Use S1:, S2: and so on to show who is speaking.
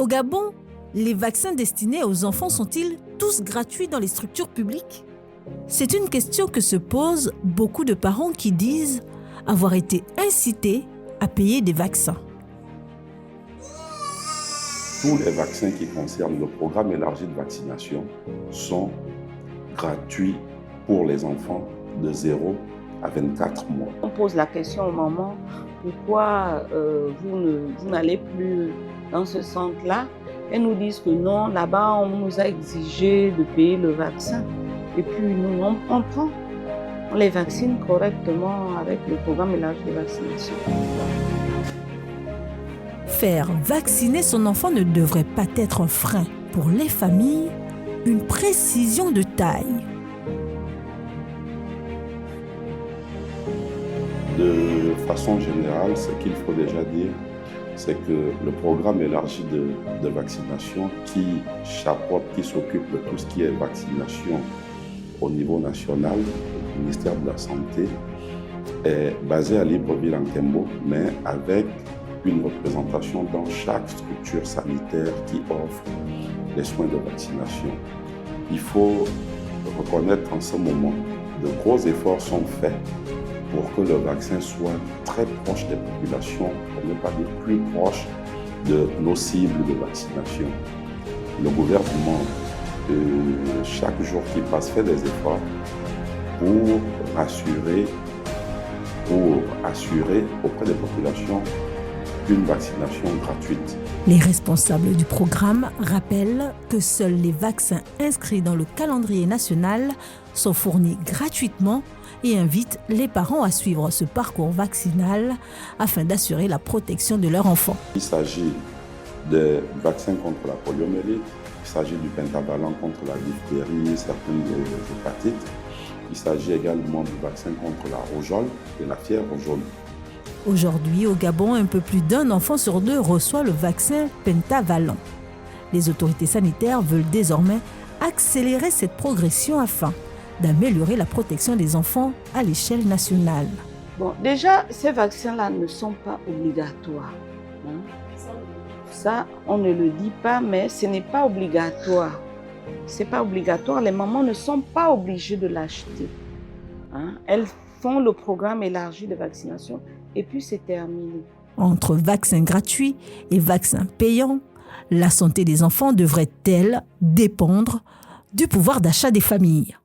S1: Au Gabon, les vaccins destinés aux enfants sont-ils tous gratuits dans les structures publiques? C'est une question que se posent beaucoup de parents qui disent avoir été incités à payer des vaccins.
S2: Tous les vaccins qui concernent le programme élargi de vaccination sont gratuits pour les enfants de 0 à 24 mois.
S3: On pose la question aux mamans, pourquoi vous n'allez plus dans ce centre-là? Elles nous disent que non, là-bas on nous a exigé de payer le vaccin. Et puis nous, on prend. On les vaccine correctement avec le programme élargi de vaccination.
S1: Faire vacciner son enfant ne devrait pas être un frein pour les familles, une précision de taille.
S2: De façon générale, ce qu'il faut déjà dire, c'est que le programme élargi de vaccination qui chapeaute, qui s'occupe de tout ce qui est vaccination au niveau national, le ministère de la Santé, est basé à Libreville-en-Kembo, mais avec une représentation dans chaque structure sanitaire qui offre les soins de vaccination. Il faut reconnaître en ce moment, de gros efforts sont faits pour que le vaccin soit très proche des populations, pour ne pas dire plus proche de nos cibles de vaccination. Le gouvernement, chaque jour qui passe, fait des efforts pour assurer auprès des populations une vaccination gratuite.
S1: Les responsables du programme rappellent que seuls les vaccins inscrits dans le calendrier national sont fournis gratuitement et invitent les parents à suivre ce parcours vaccinal afin d'assurer la protection de leur enfant.
S2: Il s'agit des vaccins contre la poliomyélite, il s'agit du pentavalent contre la diphtérie, certaines hépatites. Il s'agit également du vaccin contre la rougeole et la fièvre jaune.
S1: Aujourd'hui, au Gabon, un peu plus d'un enfant sur deux reçoit le vaccin pentavalent. Les autorités sanitaires veulent désormais accélérer cette progression afin d'améliorer la protection des enfants à l'échelle nationale.
S3: Bon, déjà, ces vaccins-là ne sont pas obligatoires. Ça, on ne le dit pas, mais ce n'est pas obligatoire. Ce n'est pas obligatoire. Les mamans ne sont pas obligées de l'acheter. Elles font le programme élargi de vaccination et puis c'est terminé.
S1: Entre vaccins gratuits et vaccins payants, la santé des enfants devrait-elle dépendre du pouvoir d'achat des familles?